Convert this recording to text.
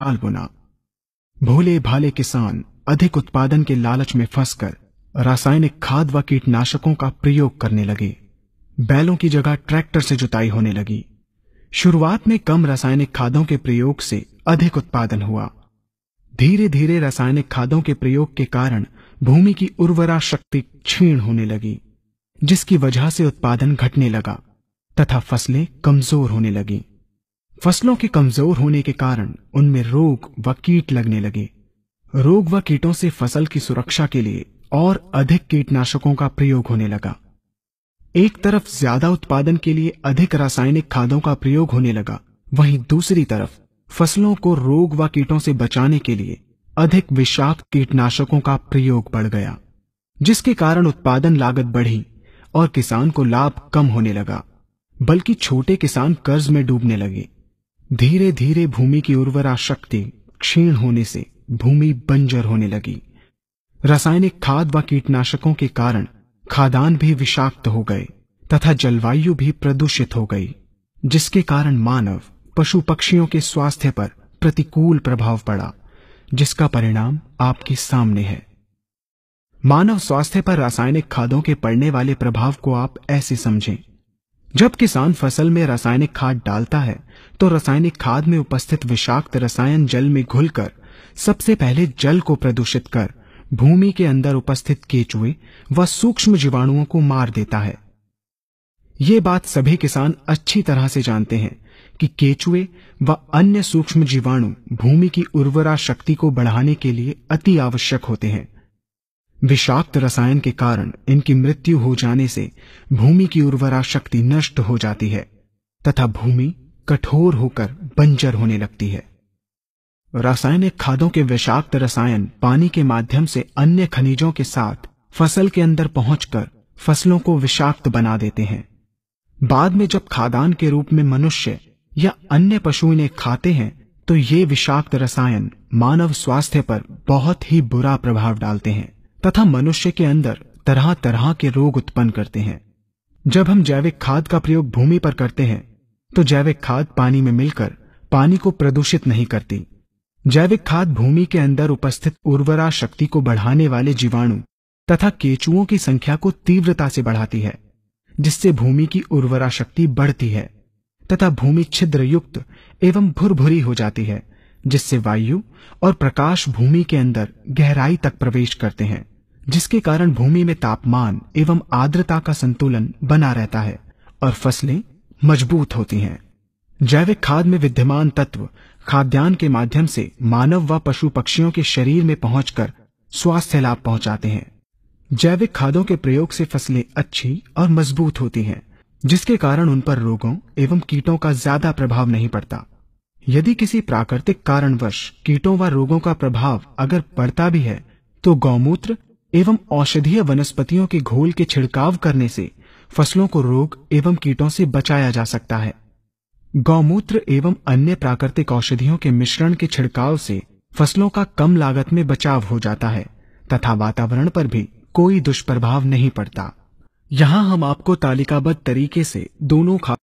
साल बुना। भोले भाले किसान अधिक उत्पादन के लालच में फंसकर रासायनिक खाद व कीटनाशकों का प्रयोग करने लगे। बैलों की जगह ट्रैक्टर से जुताई होने लगी। शुरुआत में कम रासायनिक खादों के प्रयोग से अधिक उत्पादन हुआ। धीरे धीरे रासायनिक खादों के प्रयोग के कारण भूमि की उर्वरा शक्ति क्षीण होने लगी, जिसकी वजह से उत्पादन घटने लगा तथा फसलें कमजोर होने लगीं। फसलों के कमजोर होने के कारण उनमें रोग व कीट लगने लगे। रोग व कीटों से फसल की सुरक्षा के लिए और अधिक कीटनाशकों का प्रयोग होने लगा। एक तरफ ज्यादा उत्पादन के लिए अधिक रासायनिक खादों का प्रयोग होने लगा, वहीं दूसरी तरफ फसलों को रोग व कीटों से बचाने के लिए अधिक विषाक्त कीटनाशकों का प्रयोग बढ़ गया, जिसके कारण उत्पादन लागत बढ़ी और किसान को लाभ कम होने लगा, बल्कि छोटे किसान कर्ज में डूबने लगे। धीरे धीरे भूमि की उर्वरा शक्ति क्षीण होने से भूमि बंजर होने लगी। रासायनिक खाद व कीटनाशकों के कारण खाद्यान्न भी विषाक्त हो गए तथा जलवायु भी प्रदूषित हो गई, जिसके कारण मानव पशु पक्षियों के स्वास्थ्य पर प्रतिकूल प्रभाव पड़ा, जिसका परिणाम आपके सामने है। मानव स्वास्थ्य पर रासायनिक खादों के पड़ने वाले प्रभाव को आप ऐसे समझें। जब किसान फसल में रासायनिक खाद डालता है तो रासायनिक खाद में उपस्थित विषाक्त रसायन जल में घुलकर सबसे पहले जल को प्रदूषित कर भूमि के अंदर उपस्थित केचुए व सूक्ष्म जीवाणुओं को मार देता है। ये बात सभी किसान अच्छी तरह से जानते हैं कि केचुए व अन्य सूक्ष्म जीवाणु भूमि की उर्वरा शक्ति को बढ़ाने के लिए अति आवश्यक होते हैं। विषाक्त रसायन के कारण इनकी मृत्यु हो जाने से भूमि की उर्वरा शक्ति नष्ट हो जाती है तथा भूमि कठोर होकर बंजर होने लगती है। रासायनिक खादों के विषाक्त रसायन पानी के माध्यम से अन्य खनिजों के साथ फसल के अंदर पहुंचकर फसलों को विषाक्त बना देते हैं। बाद में जब खाद्यान्न के रूप में मनुष्य या अन्य पशु इन्हें खाते हैं तो ये विषाक्त रसायन मानव स्वास्थ्य पर बहुत ही बुरा प्रभाव डालते हैं तथा मनुष्य के अंदर तरह तरह के रोग उत्पन्न करते हैं। जब हम जैविक खाद का प्रयोग भूमि पर करते हैं तो जैविक खाद पानी में मिलकर पानी को प्रदूषित नहीं करती। जैविक खाद भूमि के अंदर उपस्थित उर्वरा शक्ति को बढ़ाने वाले जीवाणु तथा केचुओं की संख्या को तीव्रता से बढ़ाती है, जिससे भूमि की उर्वरा शक्ति बढ़ती है तथा भूमि छिद्र युक्त एवं भुरभुरी हो जाती है, जिससे वायु और प्रकाश भूमि के अंदर गहराई तक प्रवेश करते हैं, जिसके कारण भूमि में तापमान एवं आर्द्रता का संतुलन बना रहता है और फसलें मजबूत होती हैं। जैविक खाद में विद्यमान तत्व खाद्यान्न के माध्यम से मानव व पशु पक्षियों के शरीर में पहुंचकर स्वास्थ्य लाभ पहुंचाते हैं। जैविक खादों के प्रयोग से फसलें अच्छी और मजबूत होती हैं, जिसके कारण उन पर रोगों एवं कीटों का ज्यादा प्रभाव नहीं पड़ता। यदि किसी प्राकृतिक कारणवश कीटों व रोगों का प्रभाव अगर पड़ता भी है तो गौमूत्र एवं औषधीय वनस्पतियों के घोल के छिड़काव करने से फसलों को रोग एवं कीटों से बचाया जा सकता है। गौमूत्र एवं अन्य प्राकृतिक औषधियों के मिश्रण के छिड़काव से फसलों का कम लागत में बचाव हो जाता है तथा वातावरण पर भी कोई दुष्प्रभाव नहीं पड़ता। यहाँ हम आपको तालिकाबद्ध तरीके से दोनों